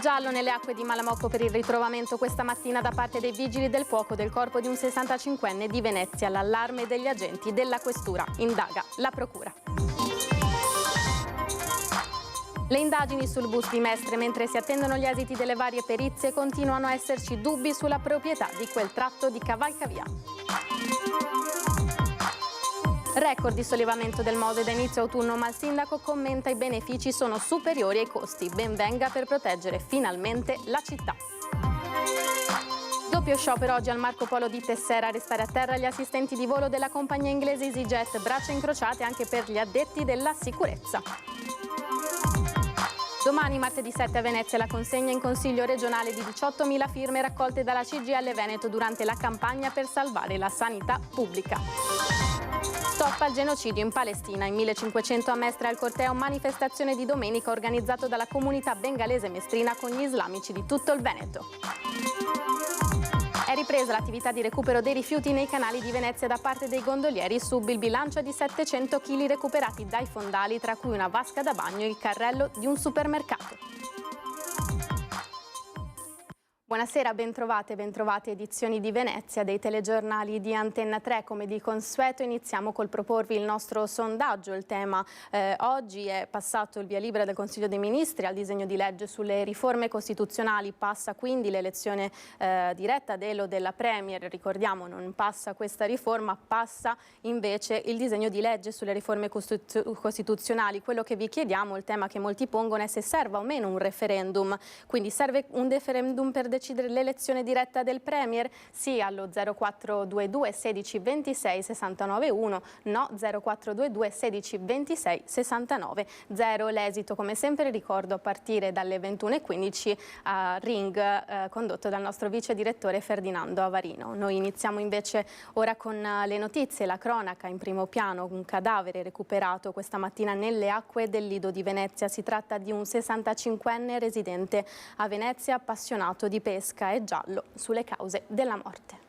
Giallo nelle acque di Malamocco per il ritrovamento questa mattina da parte dei vigili del fuoco del corpo di un 65enne di Venezia. L'allarme degli agenti della questura. Indaga la procura. Le indagini sul bus di Mestre, mentre si attendono gli esiti delle varie perizie, continuano a esserci dubbi sulla proprietà di quel tratto di cavalcavia. Record di sollevamento del Mose da inizio autunno, ma il sindaco commenta i benefici sono superiori ai costi. Ben venga per proteggere finalmente la città. Doppio sciopero oggi al Marco Polo di Tessera, restare a terra gli assistenti di volo della compagnia inglese EasyJet, braccia incrociate anche per gli addetti della sicurezza. Domani, martedì 7 a Venezia, la consegna in Consiglio regionale di 18.000 firme raccolte dalla CGIL Veneto durante la campagna per salvare la sanità pubblica. Stop al genocidio in Palestina. In 1500 a Mestre al corteo, manifestazione di domenica organizzato dalla comunità bengalese mestrina con gli islamici di tutto il Veneto. È ripresa l'attività di recupero dei rifiuti nei canali di Venezia da parte dei gondolieri. Sub il bilancio di 700 kg recuperati dai fondali, tra cui una vasca da bagno e il carrello di un supermercato. Buonasera, bentrovate edizioni di Venezia dei telegiornali di Antenna 3. Come di consueto iniziamo col proporvi il nostro sondaggio. Il tema oggi è passato il via libera del Consiglio dei Ministri al disegno di legge sulle riforme costituzionali. Passa quindi l'elezione diretta della Premier. Ricordiamo, non passa questa riforma, passa invece il disegno di legge sulle riforme costituzionali. Quello che vi chiediamo, il tema che molti pongono, è se serva o meno un referendum. Quindi serve un referendum per decidere l'elezione diretta del Premier? Sì allo 0422 16 26 69 1, no 0422 16 26 69 0. L'esito, come sempre, ricordo, a partire dalle 21:15 a Ring, condotto dal nostro vice direttore Ferdinando Avarino. Noi iniziamo invece ora con le notizie, la cronaca in primo piano. Un cadavere recuperato questa mattina nelle acque del Lido di Venezia. Si tratta di un 65enne residente a Venezia, appassionato di pesca, e giallo sulle cause della morte.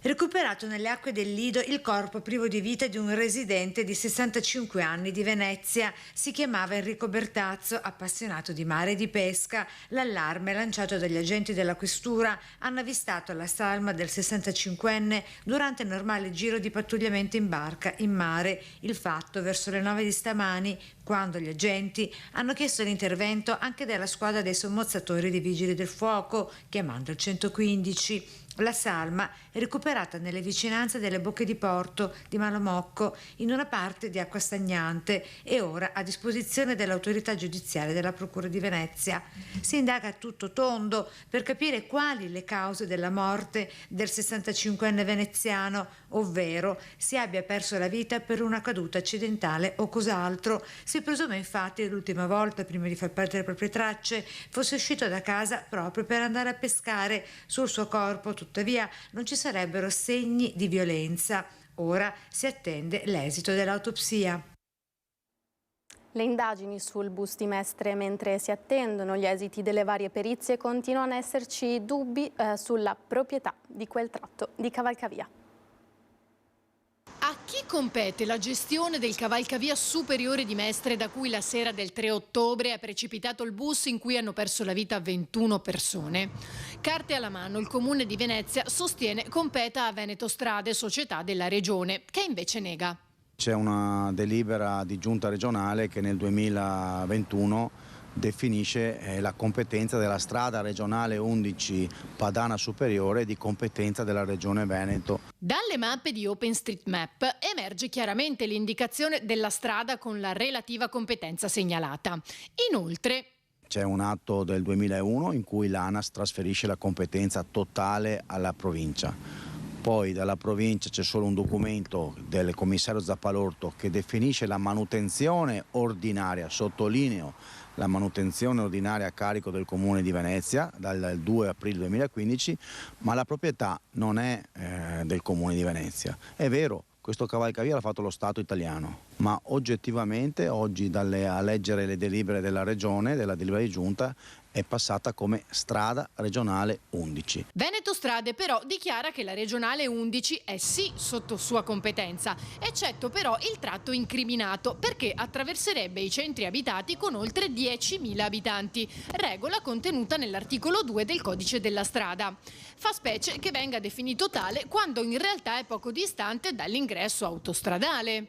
Recuperato nelle acque del Lido il corpo privo di vita di un residente di 65 anni di Venezia. Si chiamava Enrico Bertazzo, appassionato di mare e di pesca. L'allarme lanciato dagli agenti della questura hanno avvistato la salma del 65enne durante il normale giro di pattugliamento in barca in mare. Il fatto verso le 9 di stamani, quando gli agenti hanno chiesto l'intervento anche della squadra dei sommozzatori dei Vigili del Fuoco, chiamando il 115. La salma è recuperata nelle vicinanze delle bocche di porto di Malamocco, in una parte di acqua stagnante, e ora a disposizione dell'autorità giudiziaria della Procura di Venezia. Si indaga a tutto tondo per capire quali le cause della morte del 65enne veneziano, ovvero se abbia perso la vita per una caduta accidentale o cos'altro. Si presume infatti che l'ultima volta, prima di far perdere le proprie tracce, fosse uscito da casa proprio per andare a pescare. Sul suo corpo, tuttavia, non ci sarebbero segni di violenza. Ora si attende l'esito dell'autopsia. Le indagini sul bus di Mestre, mentre si attendono gli esiti delle varie perizie, continuano a esserci dubbi sulla proprietà di quel tratto di cavalcavia. A chi compete la gestione del cavalcavia superiore di Mestre, da cui la sera del 3 ottobre è precipitato il bus in cui hanno perso la vita 21 persone? Carte alla mano, il Comune di Venezia sostiene competa a Veneto Strade, società della Regione, che invece nega. C'è una delibera di giunta regionale che nel 2021 definisce la competenza della strada regionale 11 Padana Superiore di competenza della Regione Veneto. Dalle mappe di OpenStreetMap emerge chiaramente l'indicazione della strada con la relativa competenza segnalata. Inoltre c'è un atto del 2001 in cui l'ANAS trasferisce la competenza totale alla provincia. Poi dalla provincia c'è solo un documento del commissario Zappalorto che definisce la manutenzione ordinaria, sottolineo la manutenzione ordinaria a carico del Comune di Venezia dal 2 aprile 2015, ma la proprietà non è del Comune di Venezia. È vero, questo cavalcavia l'ha fatto lo Stato italiano. ma oggettivamente oggi a leggere le delibere della Regione, della delibera di Giunta, è passata come strada regionale 11. Veneto Strade però dichiara che la regionale 11 è sì sotto sua competenza, eccetto però il tratto incriminato, perché attraverserebbe i centri abitati con oltre 10.000 abitanti, regola contenuta nell'articolo 2 del codice della strada. Fa specie che venga definito tale quando in realtà è poco distante dall'ingresso autostradale.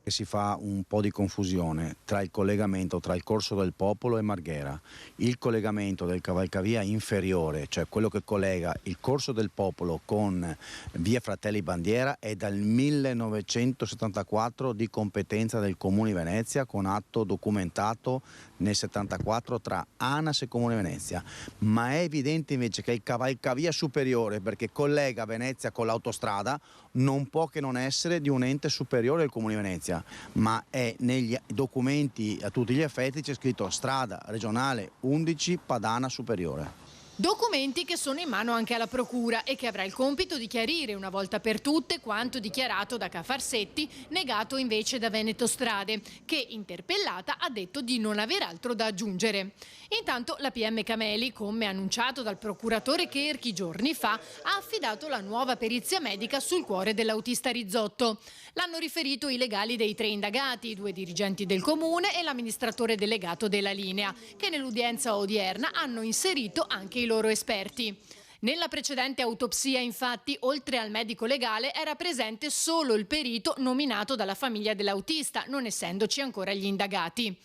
Si fa un po' di confusione tra il collegamento tra il Corso del Popolo e Marghera. Il collegamento del cavalcavia inferiore, cioè quello che collega il Corso del Popolo con via Fratelli Bandiera, è dal 1974 di competenza del Comune di Venezia, con atto documentato nel 74 tra ANAS e Comune di Venezia. Ma è evidente invece che il cavalcavia superiore, perché collega Venezia con l'autostrada, non può che non essere di un ente superiore del Comune di Venezia, ma è negli documenti a tutti gli effetti c'è scritto strada regionale 11 Padana Superiore. Documenti che sono in mano anche alla Procura e che avrà il compito di chiarire una volta per tutte quanto dichiarato da Cafarsetti, negato invece da Veneto Strade, che interpellata ha detto di non aver altro da aggiungere. Intanto la PM Cameli, come annunciato dal procuratore Cherchi giorni fa, ha affidato la nuova perizia medica sul cuore dell'autista Rizzotto. L'hanno riferito i legali dei 3 indagati, i 2 dirigenti del comune e l'amministratore delegato della linea, che nell'udienza odierna hanno inserito anche i loro esperti. Nella precedente autopsia, infatti, oltre al medico legale, era presente solo il perito nominato dalla famiglia dell'autista, non essendoci ancora gli indagati.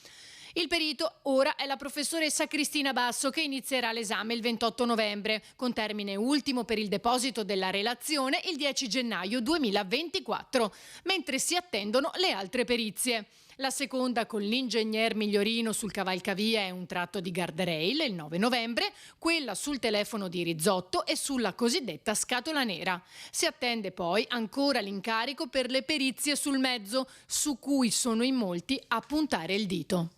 Il perito ora è la professoressa Cristina Basso, che inizierà l'esame il 28 novembre, con termine ultimo per il deposito della relazione il 10 gennaio 2024, mentre si attendono le altre perizie. La seconda con l'ingegner Migliorino sul cavalcavia e un tratto di guardrail il 9 novembre, quella sul telefono di Rizzotto e sulla cosiddetta scatola nera. Si attende poi ancora l'incarico per le perizie sul mezzo, su cui sono in molti a puntare il dito.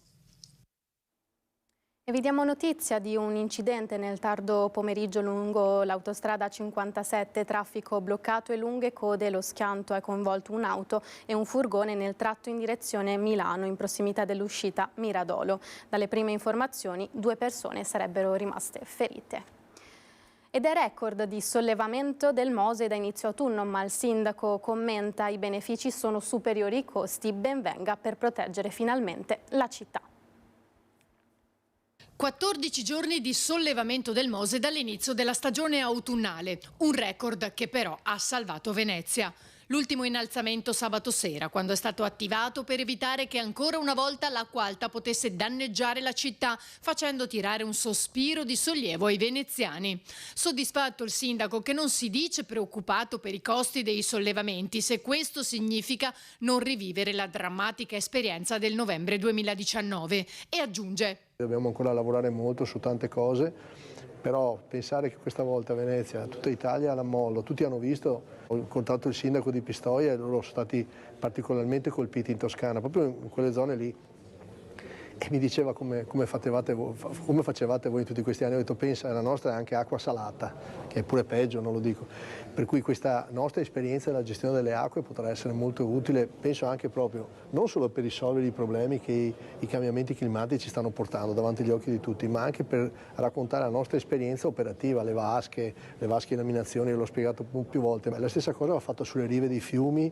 E vi diamo notizia di un incidente nel tardo pomeriggio lungo l'autostrada 57, traffico bloccato e lunghe code, lo schianto è coinvolto un'auto e un furgone nel tratto in direzione Milano, in prossimità dell'uscita Miradolo. Dalle prime informazioni 2 persone sarebbero rimaste ferite. Ed è record di sollevamento del Mose da inizio autunno, ma il sindaco commenta: i benefici sono superiori ai costi, ben venga per proteggere finalmente la città. 14 giorni di sollevamento del Mose dall'inizio della stagione autunnale, un record che però ha salvato Venezia. L'ultimo innalzamento sabato sera, quando è stato attivato per evitare che ancora una volta l'acqua alta potesse danneggiare la città, facendo tirare un sospiro di sollievo ai veneziani. Soddisfatto il sindaco, che non si dice preoccupato per i costi dei sollevamenti, se questo significa non rivivere la drammatica esperienza del novembre 2019, e aggiunge: dobbiamo ancora lavorare molto su tante cose, però pensare che questa volta a Venezia, tutta Italia l'ha mollo, tutti hanno visto, ho incontrato il sindaco di Pistoia e loro sono stati particolarmente colpiti in Toscana, proprio in quelle zone lì. E mi diceva come facevate voi in tutti questi anni. Ho detto: pensa, la nostra è anche acqua salata, che è pure peggio, non lo dico. Per cui questa nostra esperienza della gestione delle acque potrà essere molto utile, penso anche proprio, non solo per risolvere i problemi che i cambiamenti climatici stanno portando davanti agli occhi di tutti, ma anche per raccontare la nostra esperienza operativa, le vasche in laminazione, l'ho spiegato più volte. La stessa cosa va fatta sulle rive dei fiumi.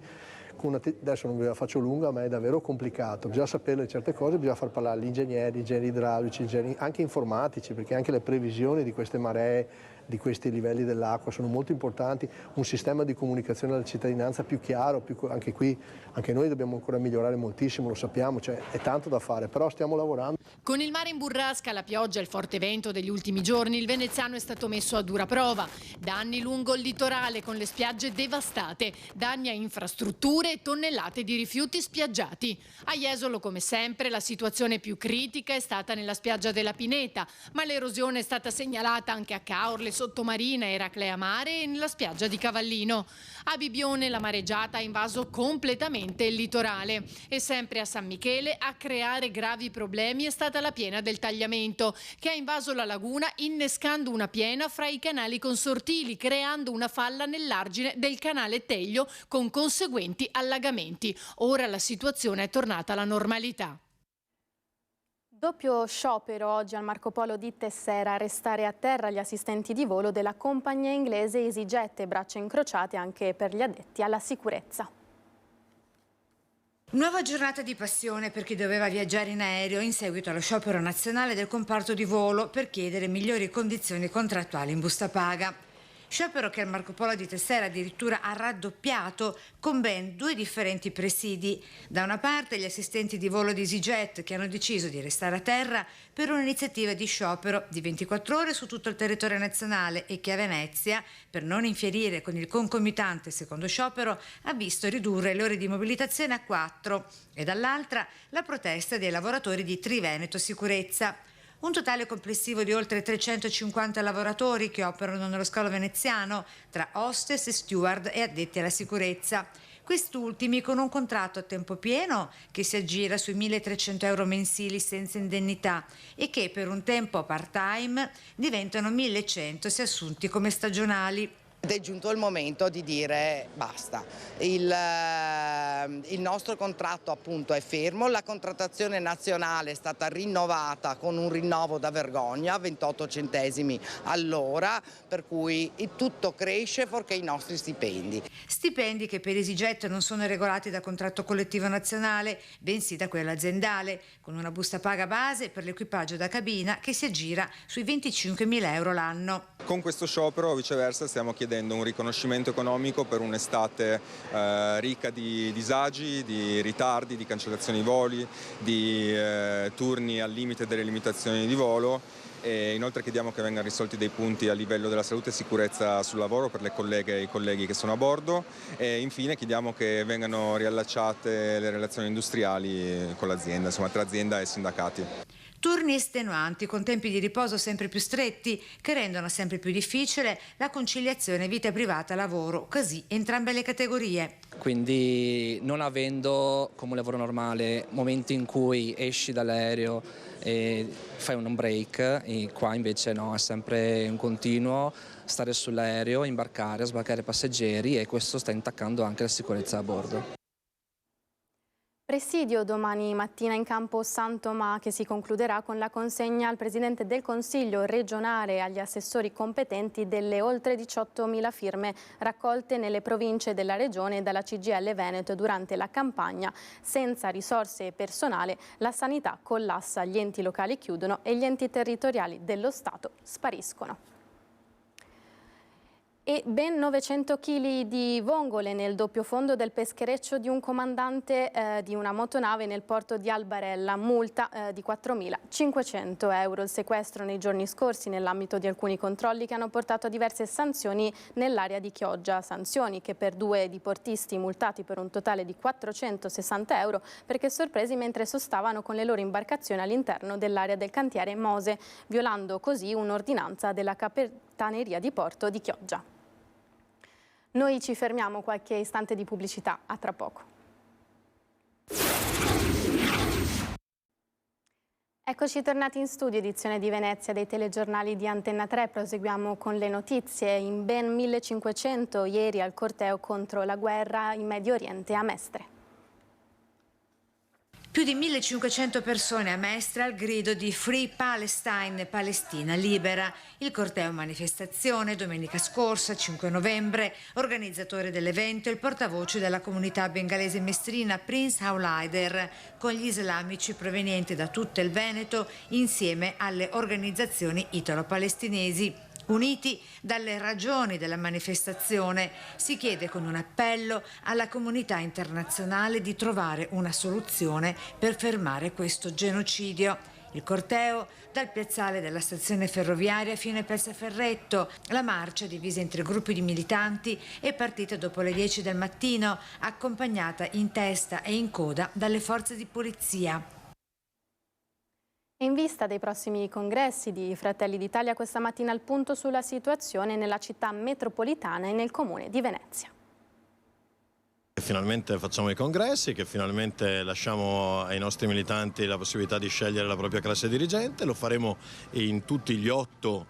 Adesso non ve la faccio lunga, ma è davvero complicato, bisogna sapere certe cose, bisogna far parlare gli ingegneri idraulici, anche informatici, perché anche le previsioni di queste maree, di questi livelli dell'acqua sono molto importanti, un sistema di comunicazione alla cittadinanza più chiaro, anche qui, anche noi dobbiamo ancora migliorare moltissimo, lo sappiamo, cioè è tanto da fare, però stiamo lavorando. Con il mare in burrasca, la pioggia e il forte vento degli ultimi giorni, il veneziano è stato messo a dura prova. Danni lungo il litorale con le spiagge devastate, danni a infrastrutture e tonnellate di rifiuti spiaggiati. A Jesolo, come sempre, la situazione più critica è stata nella spiaggia della Pineta, ma l'erosione è stata segnalata anche a Caorle, Sottomarina, Eraclea Mare e nella spiaggia di Cavallino. A Bibione la mareggiata ha invaso completamente il litorale e sempre a San Michele a creare gravi problemi è stata la piena del Tagliamento, che ha invaso la laguna innescando una piena fra i canali consortili, creando una falla nell'argine del canale Teglio con conseguenti allagamenti. Ora la situazione è tornata alla normalità. Doppio sciopero oggi al Marco Polo di Tessera, a restare a terra gli assistenti di volo della compagnia inglese EasyJet, braccia incrociate anche per gli addetti alla sicurezza. Nuova giornata di passione per chi doveva viaggiare in aereo in seguito allo sciopero nazionale del comparto di volo per chiedere migliori condizioni contrattuali in busta paga. Sciopero che al Marco Polo di Tessera addirittura ha raddoppiato con ben 2 differenti presidi. Da una parte gli assistenti di volo di EasyJet che hanno deciso di restare a terra per un'iniziativa di sciopero di 24 ore su tutto il territorio nazionale e che a Venezia, per non infierire con il concomitante secondo sciopero, ha visto ridurre le ore di mobilitazione a 4 e dall'altra la protesta dei lavoratori di Triveneto Sicurezza. Un totale complessivo di oltre 350 lavoratori che operano nello scalo veneziano, tra hostess, steward e addetti alla sicurezza. Quest'ultimi con un contratto a tempo pieno che si aggira sui 1.300 euro mensili senza indennità e che per un tempo part-time diventano 1.100 se assunti come stagionali. Ed è giunto il momento di dire basta, il nostro contratto appunto è fermo, la contrattazione nazionale è stata rinnovata con un rinnovo da vergogna, 28 centesimi all'ora, per cui tutto cresce fuorché i nostri stipendi. Stipendi che per EasyJet non sono regolati da contratto collettivo nazionale, bensì da quello aziendale, con una busta paga base per l'equipaggio da cabina che si aggira sui 25.000 euro l'anno. Con questo sciopero, viceversa, stiamo chiedendo un riconoscimento economico per un'estate ricca di disagi, di ritardi, di cancellazioni di voli, di turni al limite delle limitazioni di volo. E inoltre chiediamo che vengano risolti dei punti a livello della salute e sicurezza sul lavoro per le colleghe e i colleghi che sono a bordo e infine chiediamo che vengano riallacciate le relazioni industriali con l'azienda, insomma tra azienda e sindacati. Turni estenuanti con tempi di riposo sempre più stretti che rendono sempre più difficile la conciliazione vita privata-lavoro, così entrambe le categorie. Quindi non avendo come un lavoro normale momenti in cui esci dall'aereo e fai un break, e qua invece no, è sempre un continuo stare sull'aereo, imbarcare, sbarcare passeggeri e questo sta intaccando anche la sicurezza a bordo. Presidio domani mattina in campo San Tomà che si concluderà con la consegna al Presidente del Consiglio regionale e agli assessori competenti delle oltre 18.000 firme raccolte nelle province della regione e dalla CGIL Veneto durante la campagna. Senza risorse e personale la sanità collassa, gli enti locali chiudono e gli enti territoriali dello Stato spariscono. E ben 900 kg di vongole nel doppio fondo del peschereccio di un comandante di una motonave nel porto di Albarella, multa di 4.500 euro. Il sequestro nei giorni scorsi nell'ambito di alcuni controlli che hanno portato a diverse sanzioni nell'area di Chioggia, sanzioni che per 2 diportisti multati per un totale di 460 euro perché sorpresi mentre sostavano con le loro imbarcazioni all'interno dell'area del cantiere Mose, violando così un'ordinanza della Capitaneria di Porto di Chioggia. Noi ci fermiamo qualche istante di pubblicità, a tra poco. Eccoci tornati in studio, edizione di Venezia dei telegiornali di Antenna 3. Proseguiamo con le notizie. In ben 1500 ieri al corteo contro la guerra in Medio Oriente a Mestre. Più di 1500 persone a Mestre al grido di Free Palestine, Palestina libera. Il corteo manifestazione domenica scorsa, 5 novembre, organizzatore dell'evento il portavoce della comunità bengalese mestrina Prince Haulider, con gli islamici provenienti da tutto il Veneto insieme alle organizzazioni italo-palestinesi. Uniti dalle ragioni della manifestazione, si chiede con un appello alla comunità internazionale di trovare una soluzione per fermare questo genocidio. Il corteo dal piazzale della stazione ferroviaria fino a Piazza Ferretto. La marcia, divisa in 3 gruppi di militanti, è partita dopo le 10 del mattino, accompagnata in testa e in coda dalle forze di polizia. E in vista dei prossimi congressi di Fratelli d'Italia, questa mattina il punto sulla situazione nella città metropolitana e nel comune di Venezia. Finalmente facciamo i congressi, che finalmente lasciamo ai nostri militanti la possibilità di scegliere la propria classe dirigente. Lo faremo in tutti gli 8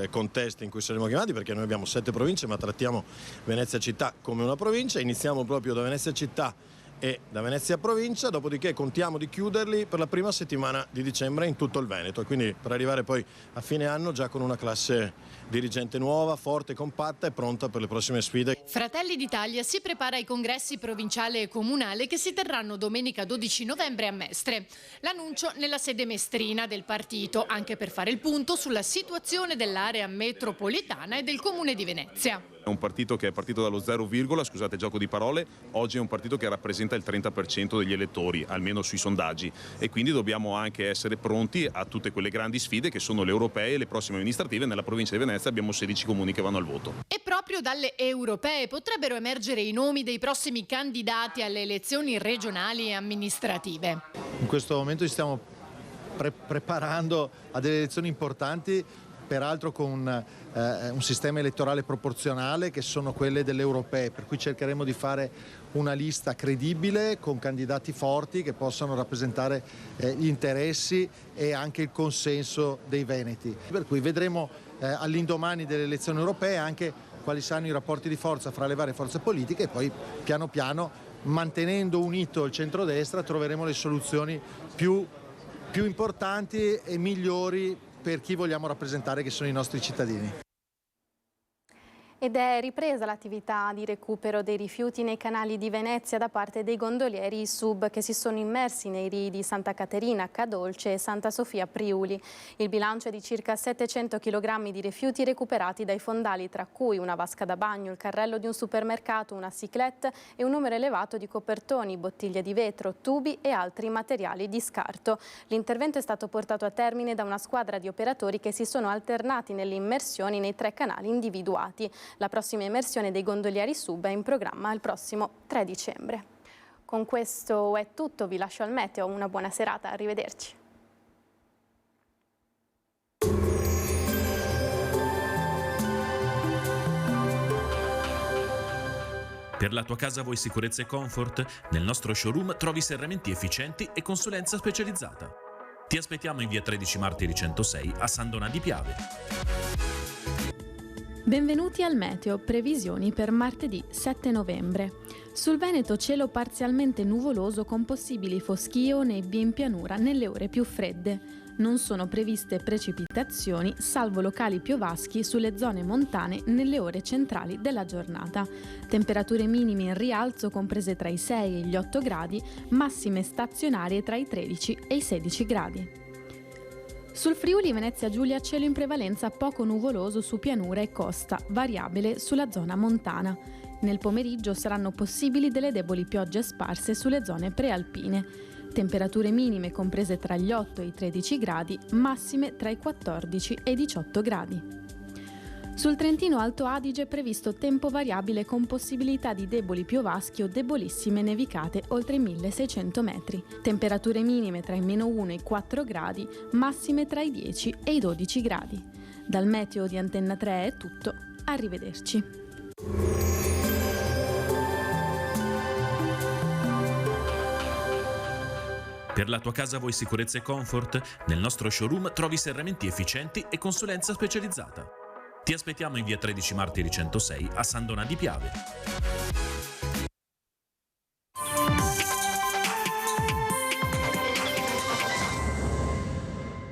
contesti in cui saremo chiamati, perché noi abbiamo 7 province ma trattiamo Venezia città come una provincia. Iniziamo proprio da Venezia città e da Venezia provincia, dopodiché contiamo di chiuderli per la prima settimana di dicembre in tutto il Veneto, e quindi per arrivare poi a fine anno già con una classe dirigente nuova, forte, compatta e pronta per le prossime sfide. Fratelli d'Italia si prepara ai congressi provinciale e comunale che si terranno domenica 12 novembre a Mestre. L'annuncio nella sede mestrina del partito, anche per fare il punto sulla situazione dell'area metropolitana e del comune di Venezia. È un partito che è partito dallo 0, scusate gioco di parole, oggi è un partito che rappresenta il 30% degli elettori, almeno sui sondaggi, e quindi dobbiamo anche essere pronti a tutte quelle grandi sfide che sono le europee e le prossime amministrative. Nella provincia di Venezia abbiamo 16 comuni che vanno al voto. E proprio dalle europee potrebbero emergere i nomi dei prossimi candidati alle elezioni regionali e amministrative. In questo momento ci stiamo preparando a delle elezioni importanti, peraltro con un sistema elettorale proporzionale, che sono quelle delle europee, per cui cercheremo di fare una lista credibile con candidati forti che possano rappresentare gli interessi e anche il consenso dei veneti. Per cui vedremo all'indomani delle elezioni europee anche quali saranno i rapporti di forza fra le varie forze politiche, e poi piano piano, mantenendo unito il centrodestra, troveremo le soluzioni più importanti e migliori per chi vogliamo rappresentare, che sono i nostri cittadini. Ed è ripresa l'attività di recupero dei rifiuti nei canali di Venezia da parte dei gondolieri sub che si sono immersi nei rii di Santa Caterina, Cadolce e Santa Sofia Priuli. Il bilancio è di circa 700 kg di rifiuti recuperati dai fondali, tra cui una vasca da bagno, il carrello di un supermercato, una cyclette e un numero elevato di copertoni, bottiglie di vetro, tubi e altri materiali di scarto. L'intervento è stato portato a termine da una squadra di operatori che si sono alternati nelle immersioni nei 3 canali individuati. La prossima immersione dei gondolieri sub è in programma il prossimo 3 dicembre. Con questo è tutto, vi lascio al meteo, una buona serata, arrivederci. Per la tua casa vuoi sicurezza e comfort? Nel nostro showroom trovi serramenti efficienti e consulenza specializzata. Ti aspettiamo in via 13 Martiri 106 a San Donà di Piave. Benvenuti al meteo, previsioni per martedì 7 novembre. Sul Veneto cielo parzialmente nuvoloso con possibili foschie o nebbie in pianura nelle ore più fredde. Non sono previste precipitazioni, salvo locali piovaschi sulle zone montane nelle ore centrali della giornata. Temperature minime in rialzo comprese tra i 6 e gli 8 gradi, massime stazionarie tra i 13 e i 16 gradi. Sul Friuli Venezia Giulia cielo in prevalenza poco nuvoloso su pianura e costa, variabile sulla zona montana. Nel pomeriggio saranno possibili delle deboli piogge sparse sulle zone prealpine. Temperature minime comprese tra gli 8 e i 13 gradi, massime tra i 14 e i 18 gradi. Sul Trentino Alto Adige è previsto tempo variabile con possibilità di deboli piovaschi o debolissime nevicate oltre i 1600 metri. Temperature minime tra i -1 e i 4 gradi, massime tra i 10 e i 12 gradi. Dal meteo di Antenna 3 è tutto, arrivederci. Per la tua casa vuoi sicurezza e comfort? Nel nostro showroom trovi serramenti efficienti e consulenza specializzata. Ti aspettiamo in via 13 Martiri 106 a San Donà di Piave.